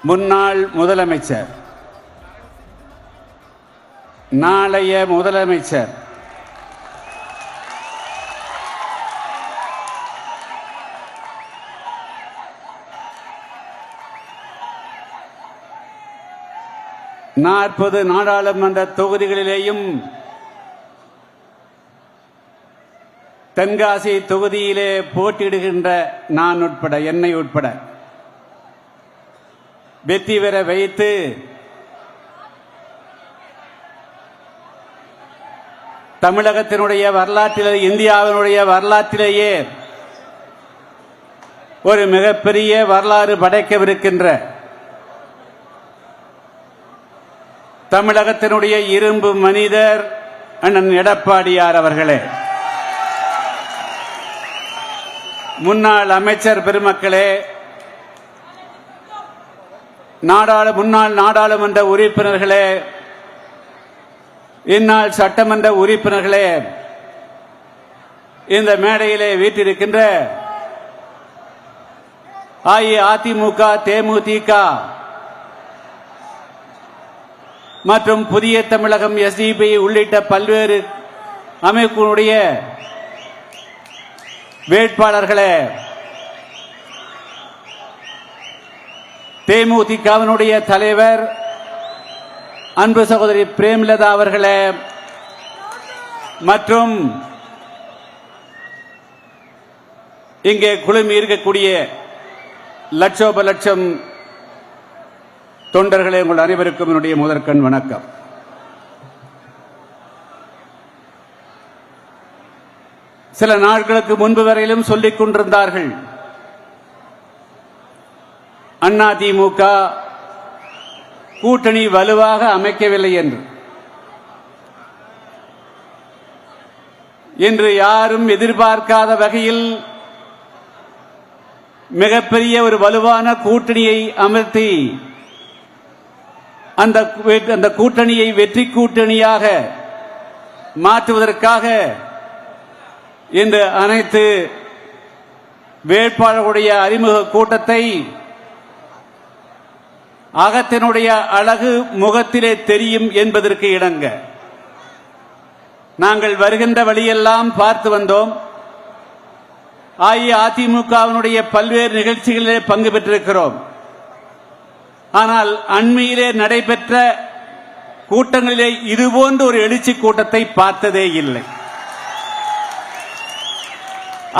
முன்னாள் முதலமைச்சர், நாளைய முதலமைச்சர், நாற்பது நாடாளுமன்ற தொகுதிகளிலேயும் தென்காசி தொகுதியிலே போட்டியிடுகின்ற நான் உட்பட, என்னை உட்பட வெற்றி பெற வைத்து தமிழகத்தினுடைய வரலாற்றிலே, இந்தியாவினுடைய வரலாற்றிலேயே ஒரு மிகப்பெரிய வரலாறு படைக்கவிருக்கின்ற தமிழகத்தினுடைய இரும்பு மனிதர் அண்ணன் எடப்பாடியார் அவர்களே, முன்னாள் அமைச்சர் பெருமக்களே, முன்னாள் நாடாளுமன்ற உறுப்பினர்களே, இந்நாள் சட்டமன்ற உறுப்பினர்களே, இந்த மேடையிலே வீற்றிருக்கின்ற அஇஅதிமுக, தேமுதிக மற்றும் புதிய தமிழகம், எஸ்டிபி உள்ளிட்ட பல்வேறு அமைப்புடைய வேட்பாளர்களே, தேமுதிகவினுடைய தலைவர் அன்பு சகோதரி பிரேமலதா அவர்களே, மற்றும் இங்கே குழுமி இருக்கக்கூடிய லட்சோப லட்சம் தொண்டர்களே, உங்கள் அனைவருக்கும் என்னுடைய முதற்கண் வணக்கம். சில நாட்களுக்கு முன்பு வரையிலும் சொல்லிக் கொண்டிருந்தார்கள், அதிமுக கூட்டணி வலுவாக அமைக்கவில்லை என்று. இன்று யாரும் எதிர்பார்க்காத வகையில் மிகப்பெரிய ஒரு வலுவான கூட்டணியை அமர்த்தி அந்த கூட்டணியை வெற்றி கூட்டணியாக மாற்றுவதற்காக இன்று அனைத்து வேட்பாளர்களுடைய அறிமுக கூட்டத்தை அகத்தினுடைய அழகு முகத்திலே தெரியும் என்பதற்கு இணங்க நாங்கள் வருகின்ற வழியெல்லாம் பார்த்து வந்தோம். அஇஅதிமுகவினுடைய பல்வேறு நிகழ்ச்சிகளிலே பங்கு பெற்றிருக்கிறோம். ஆனால் அண்மையிலே நடைபெற்ற கூட்டங்களிலே இதுபோன்ற ஒரு எழுச்சி கூட்டத்தை பார்த்ததே இல்லை.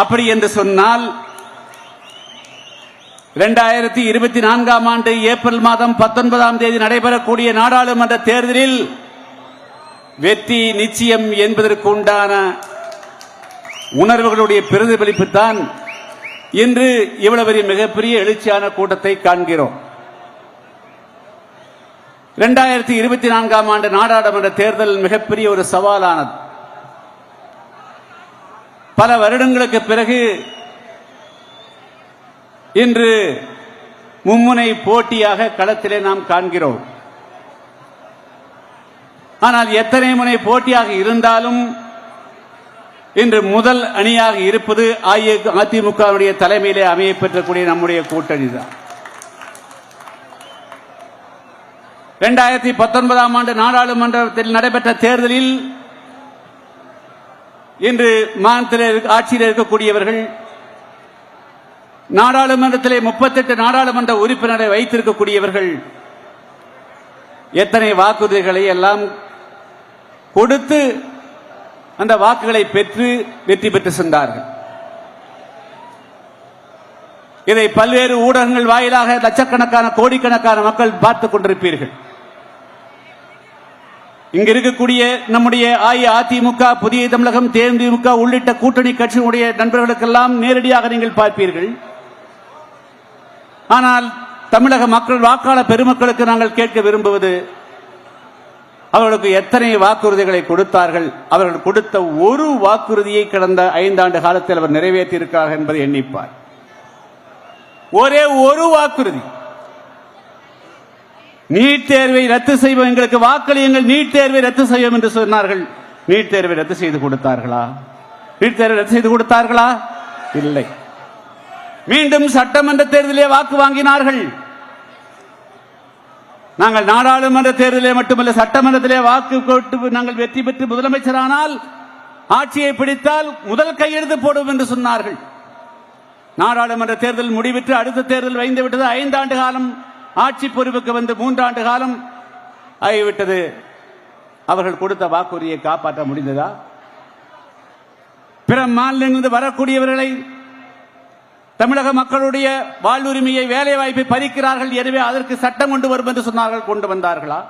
அப்படி என்று சொன்னால் 2024ஆம் ஆண்டு ஏப்ரல் மாதம் 19ஆம் தேதி நடைபெறக்கூடிய நாடாளுமன்ற தேர்தலில் வெற்றி நிச்சயம் என்பதற்கு உண்டான உணர்வுகளுடைய பிரதிபலிப்புத்தான் இன்று இவ்வளவு மிகப்பெரிய எழுச்சியான கூட்டத்தை காண்கிறோம். 2024ஆம் ஆண்டு நாடாளுமன்ற தேர்தல் மிகப்பெரிய ஒரு சவாலானது. பல வருடங்களுக்கு பிறகு இன்று மும்முனை போட்டியாக களத்திலே நாம் காண்கிறோம். ஆனால் எத்தனை முனை போட்டியாக இருந்தாலும் இன்று முதல் அணியாக இருப்பது அஇஅதிமுகவுடைய தலைமையிலே அமைய பெற்றக்கூடிய நம்முடைய கூட்டணி தான். 2019ஆம் ஆண்டு நாடாளுமன்றத்தில் நடைபெற்ற தேர்தலில் இன்று மாநிலத்தில் ஆட்சியில் இருக்கக்கூடியவர்கள் நாடாளுமன்றத்திலே 38 நாடாளுமன்ற உறுப்பினரை வைத்திருக்கக்கூடியவர்கள் எத்தனை வாக்குறுதிகளை எல்லாம் கொடுத்து அந்த வாக்குகளை பெற்று வெற்றி பெற்று சென்றார்கள். இதை பல்வேறு ஊடகங்கள் வாயிலாக லட்சக்கணக்கான கோடிக்கணக்கான மக்கள் பார்த்துக் கொண்டிருப்பீர்கள். இங்கு இருக்கக்கூடிய நம்முடைய அஇஅதிமுக, புதிய தமிழகம், தேமுதிக உள்ளிட்ட கூட்டணி கட்சியினுடைய நண்பர்களுக்கெல்லாம் நேரடியாக நீங்கள் பார்ப்பீர்கள். ஆனால் தமிழக மக்கள், வாக்காளர் பெருமக்களுக்கு நாங்கள் கேட்க விரும்புவது, அவர்களுக்கு எத்தனை வாக்குறுதிகளை கொடுத்தார்கள்? அவர்கள் கொடுத்த ஒரு வாக்குறுதியை கடந்த 5 ஆண்டு காலத்தில் அவர் நிறைவேற்றியிருக்கிறார் என்பதை எண்ணிப்பார். ஒரே ஒரு வாக்குறுதி, நீட் தேர்வை ரத்து செய்வோம், எங்களுக்கு வாக்களியுங்கள், நீட் தேர்வை ரத்து செய்வோம் என்று சொன்னார்கள். நீட் தேர்வை ரத்து செய்து கொடுத்தார்களா? நீட் தேர்வை ரத்து செய்து கொடுத்தார்களா? இல்லை. மீண்டும் சட்டமன்ற தேர்தலிலே வாக்கு வாங்கினார்கள். நாங்கள் நாடாளுமன்ற தேர்தலிலே மட்டுமல்ல, சட்டமன்றத்திலே வாக்கு போட்டு நாங்கள் வெற்றி பெற்று முதலமைச்சரானால், ஆட்சியை பிடித்தால் முதல் கையெழுத்து போடும் என்று சொன்னார்கள். நாடாளுமன்ற தேர்தல் முடிவிட்டு அடுத்த தேர்தல் வைந்து விட்டது. 5 ஆண்டு காலம் ஆட்சி பொறுப்புக்கு வந்து 3 ஆண்டு காலம் ஆகிவிட்டது. அவர்கள் கொடுத்த வாக்குறுதியை காப்பாற்ற முடிந்ததா? பிற மாநிலங்களிலிருந்து வரக்கூடியவர்களை, தமிழக மக்களுடைய வாழ்வுரிமையை, வேலை வாய்ப்பை பறிக்கிறார்கள், எனவே அதற்கு சட்டம் கொண்டு வரும் என்று சொன்னார்கள், கொண்டு வந்தார்களா?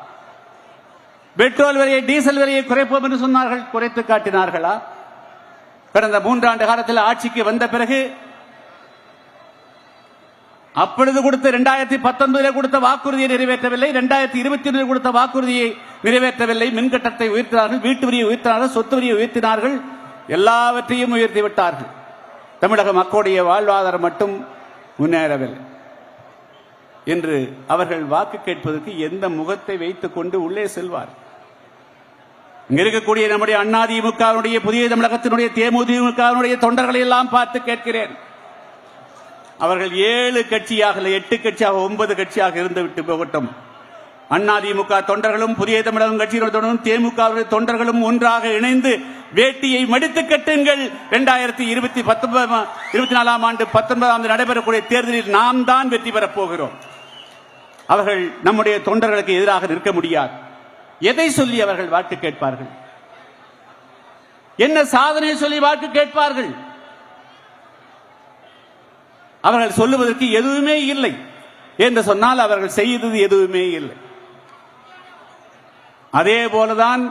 பெட்ரோல் விலையை, டீசல் விலையை குறைப்போம் என்று சொன்னார்கள், குறைத்து காட்டினார்களா? கடந்த 3 ஆண்டு காலத்தில் ஆட்சிக்கு வந்த பிறகு அப்பொழுது கொடுத்த 2019 கொடுத்த வாக்குறுதியை நிறைவேற்றவில்லை, 2021 கொடுத்த வாக்குறுதியை நிறைவேற்றவில்லை. மின்கட்டத்தை உயர்த்தினார்கள், வீட்டு வரியை உயர்த்தினார்கள், சொத்து வரியை உயர்த்தினார்கள், எல்லாவற்றையும் உயர்த்தி விட்டார்கள். தமிழக மக்களுடைய வாழ்வாதாரம் மட்டும் முன்னேறவில்லை. என்று அவர்கள் வாக்கு கேட்பதற்கு எந்த முகத்தை வைத்துக் கொண்டு உள்ளே செல்வார்? இங்க இருக்கக்கூடிய நம்முடைய அதிமுகவுடைய, புதிய தமிழகத்தினுடைய, தேமுதிக தொண்டர்களை எல்லாம் பார்த்து கேட்கிறேன். அவர்கள் 7 கட்சியாக, 8 கட்சியாக, 9 கட்சியாக இருந்துவிட்டு போகட்டும். அதிமுக தொண்டர்களும், புதிய தமிழகம் கட்சியினுடைய தொண்டர்களும், தேமுக தொண்டர்களும் ஒன்றாக இணைந்து வேட்டியை மடித்து கட்டுங்கள். 2024 ஆண்டு 19 நடைபெறக்கூடிய தேர்தலில் நாம் தான் வெற்றி பெறப் போகிறோம். அவர்கள் நம்முடைய தொண்டர்களுக்கு எதிராக நிற்க முடியாது. எதை சொல்லி அவர்கள் வாக்கு கேட்பார்கள்? என்ன சாதனை சொல்லி வாக்கு கேட்பார்கள்? அவர்கள் சொல்லுவதற்கு எதுவுமே இல்லை என்று சொன்னால் அவர்கள் செய்தது எதுவுமே இல்லை. அதே போலதான்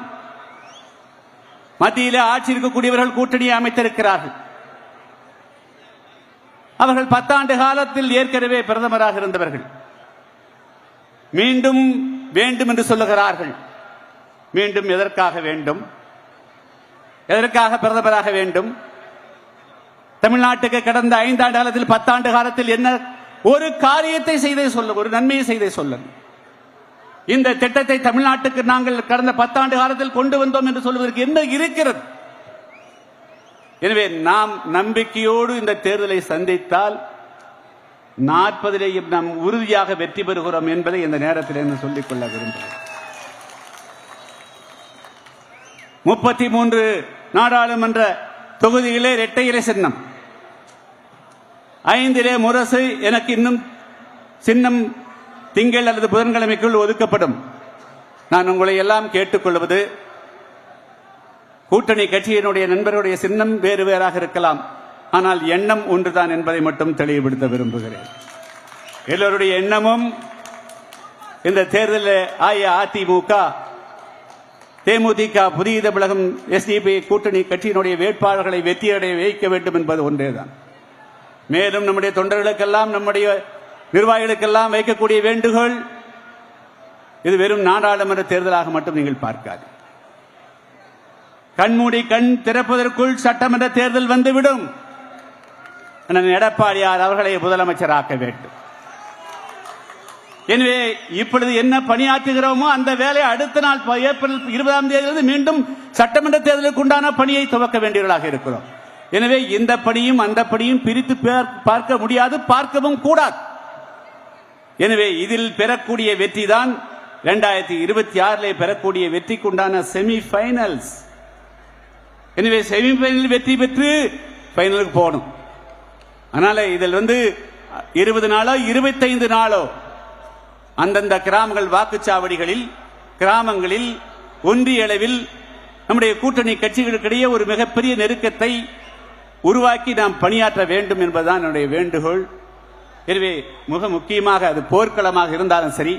மத்தியிலே ஆட்சி இருக்கக்கூடியவர்கள் கூட்டணியை அமைத்திருக்கிறார்கள். அவர்கள் 10 ஆண்டு காலத்தில் ஏற்கனவே பிரதமராக இருந்தவர்கள். மீண்டும் வேண்டும் என்று சொல்லுகிறார்கள். மீண்டும் எதற்காக வேண்டும்? எதற்காக பிரதமராக வேண்டும்? தமிழ்நாட்டுக்கு கடந்த 5 ஆண்டு காலத்தில், 10 ஆண்டு காலத்தில் என்ன ஒரு காரியத்தை செய்தே சொல்ல, ஒரு நன்மையை செய்தே சொல்ல. இந்த திட்டத்தை தமிழ்நாட்டுக்கு நாங்கள் கடந்த 10 ஆண்டு காலத்தில் கொண்டு வந்தோம் என்று சொல்வதற்கு என்ன இருக்கிறது? எனவே நாம் நம்பிக்கையோடு இந்த தேர்தலை சந்தித்தால் 40 நாம் உறுதியாக வெற்றி பெறுகிறோம் என்பதை இந்த நேரத்தில் என்ன சொல்லிக்கொள்ள விரும்புகிறேன். 33 நாடாளுமன்ற தொகுதிகளே இரட்டை இலை சின்னம், 5 முரசு. எனக்கு இன்னும் சின்னம் திங்கள் அல்லது புதன்கிழமைக்குள் ஒதுக்கப்படும். நான் உங்களை எல்லாம் கேட்டுக்கொள்வது, கூட்டணி கட்சியினுடைய நண்பர்களுடைய சின்னம் வேறு வேறாக இருக்கலாம், ஆனால் எண்ணம் ஒன்றுதான் என்பதை மட்டும் தெளிவுபடுத்த விரும்புகிறேன். எல்லோருடைய எண்ணமும் இந்த தேர்தலில் அஇஅதிமுக, தேமுதிக, புதிய தமிழகம், எஸ்டிபி கூட்டணி கட்சியினுடைய வேட்பாளர்களை வெற்றியடைய வைக்க வேண்டும் என்பது ஒன்றேதான். மேலும் நம்முடைய தொண்டர்களுக்கெல்லாம், நம்முடைய நிர்வாகிகளுக்கெல்லாம் வைக்கக்கூடிய வேண்டுகோள், இது வெறும் நாடாளுமன்ற தேர்தலாக மட்டும் நீங்கள் பார்க்காது. கண்மூடி கண் திறப்பதற்குள் சட்டமன்ற தேர்தல் வந்துவிடும். எடப்பாடியார் அவர்களை முதலமைச்சராக்க வேண்டும். எனவே இப்பொழுது என்ன பணியாற்றுகிறோமோ அந்த வேலை அடுத்த நாள் ஏப்ரல் 20ஆம் தேதியிலிருந்து மீண்டும் சட்டமன்ற தேர்தலுக்கு உண்டான பணியை துவக்க வேண்டியவர்களாக இருக்கிறோம். எனவே இந்த பணியும் அந்த பணியும் பிரித்து பார்க்க முடியாது, பார்க்கவும் கூடாது. எனவே இதில் பெறக்கூடிய வெற்றி தான் 2026 பெறக்கூடிய வெற்றிக்கு உண்டான செமிஃபைனல்ஸ். எனவே செமிஃபைனல் வெற்றி பெற்று ஃபைனலுக்கு போகணும். அதனால இதில் 20 நாளோ 25 நாளோ அந்தந்த கிராமங்கள், வாக்குச்சாவடிகளில், கிராமங்களில், ஒன்றிய அளவில் நம்முடைய கூட்டணி கட்சிகளுக்கிடையே ஒரு மிகப்பெரிய நெருக்கத்தை உருவாக்கி நாம் பணியாற்ற வேண்டும் என்பதுதான் என்னுடைய வேண்டுகோள். எனவே மிக முக்கியமாக அது போர்க்களமாக இருந்தாலும் சரி,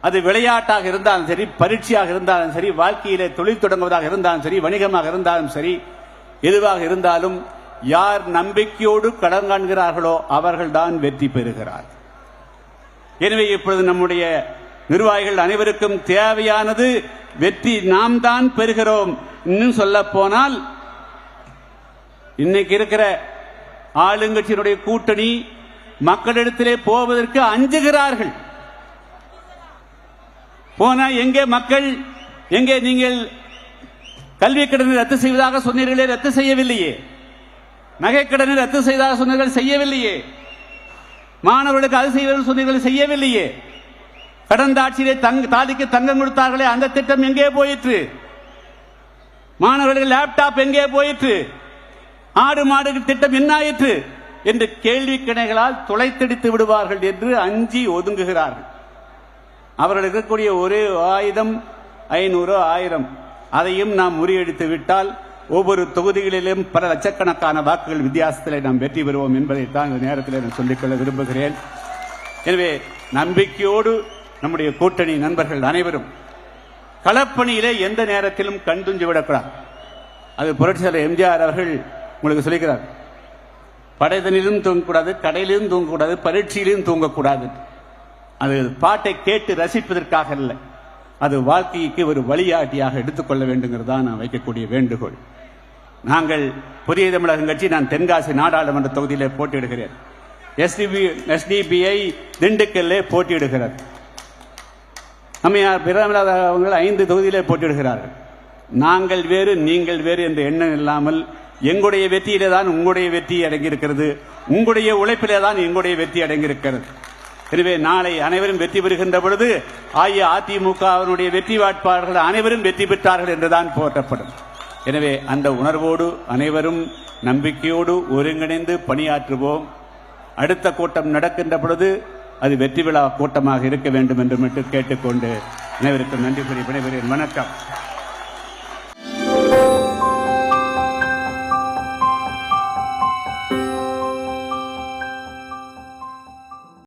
அது விளையாட்டாக இருந்தாலும் சரி, பரீட்சையாக இருந்தாலும் சரி, வாழ்க்கையிலே தொழில் தொடங்குவதாக இருந்தாலும் சரி, வணிகமாக இருந்தாலும் சரி, எதுவாக இருந்தாலும் யார் நம்பிக்கையோடு கடன் காண்கிறார்களோ அவர்கள்தான் வெற்றி பெறுகிறார். எனவே இப்பொழுது நம்முடைய நிர்வாகிகள் அனைவருக்கும் தேவையானது வெற்றி நாம் தான் பெறுகிறோம். இன்னும் சொல்ல போனால் இன்னைக்கு இருக்கிற ஆளுங்கட்சியினுடைய கூட்டணி மக்களிடத்திலே போவதற்கு அஞ்சுகிறார்கள். போனா எங்கே மக்கள், எங்கே நீங்கள் கல்வி கடனை ரத்து செய்வதாக சொன்னீர்களே, ரத்து செய்யவில்லையே. நகைக்கடனை ரத்து செய்தால் சொன்னீர்கள், செய்யவில்லையே. மாணவர்களுக்கு அது செய்வது சொன்னீர்கள், செய்யவில்லையே. கடந்த ஆட்சியிலே தாலிக்கு தங்கம் கொடுத்தார்களே, அந்த திட்டம் எங்கே போயிற்று? மாணவர்களுக்கு லேப்டாப் எங்கே போயிற்று? ஆடு மாடு திட்டம் என்ன ஆயிற்று என்று கேள்வி கிணைகளால் துளைத்தெடுத்து விடுவார்கள் என்று அஞ்சி ஒதுங்குகிறார்கள். அவர்களுக்கு இருக்கக்கூடிய ஒரே ஆயுதம் 500 1000, அதையும் நாம் முறியடித்து விட்டால் ஒவ்வொரு தொகுதிகளிலும் பல லட்சக்கணக்கான வாக்குகள் வித்தியாசத்தில் நாம் வெற்றி பெறுவோம் என்பதைத்தான் இந்த நேரத்தில் நான் சொல்லிக்கொள்ள விரும்புகிறேன். எனவே நம்பிக்கையோடு நம்முடைய கூட்டணி நண்பர்கள் அனைவரும் களப்பணியிலே எந்த நேரத்திலும் கண்டுஞ்சு விடக்கூடாது. அது புரட்சியாளர் எம்ஜிஆர் அவர்கள் உங்களுக்கு சொல்லிக்கிறார். படைதனிலும் தூங்கக்கூடாது, கடையிலும் தூங்கக்கூடாது, பரீட்சையிலும் தூங்கக்கூடாது. அது பாட்டை கேட்டு ரசிப்பதற்காக அல்ல, அது வாழ்க்கைக்கு ஒரு வழிகாட்டியாக எடுத்துக்கொள்ள வேண்டுங்கிறது தான் நான் வைக்கக்கூடிய வேண்டுகோள். நாங்கள் புதிய தமிழகம் கட்சி, நான் தென்காசி நாடாளுமன்ற தொகுதியிலே போட்டியிடுகிறேன். SDPI திண்டுக்கல்லே போட்டியிடுகிறார். அம்மையார் பிரேமலதா அவர்கள் 5 தொகுதியிலே போட்டியிடுகிறார்கள். நாங்கள் வேறு நீங்கள் வேறு என்ற எண்ணம் இல்லாமல் எங்களுடைய வெற்றியிலே தான் உங்களுடைய வெற்றி அடங்கியிருக்கிறது, உங்களுடைய உழைப்பிலே தான் எங்களுடைய வெற்றி அடங்கியிருக்கிறது. எனவே நாளை அனைவரும் வெற்றி பெறுகின்ற பொழுது அஇஅதிமுகவினுடைய வெற்றி வேட்பாளர்கள் அனைவரும் வெற்றி பெற்றார்கள் என்றுதான் போற்றப்படும். எனவே அந்த உணர்வோடு அனைவரும் நம்பிக்கையோடு ஒருங்கிணைந்து பணியாற்றுவோம். அடுத்த கூட்டம் நடக்கின்ற பொழுது அது வெற்றி விழா கூட்டமாக இருக்க வேண்டும் என்று மட்டும் கேட்டுக்கொண்டு அனைவருக்கும் நன்றி கூறி விடைபெறுகிறேன். வணக்கம்.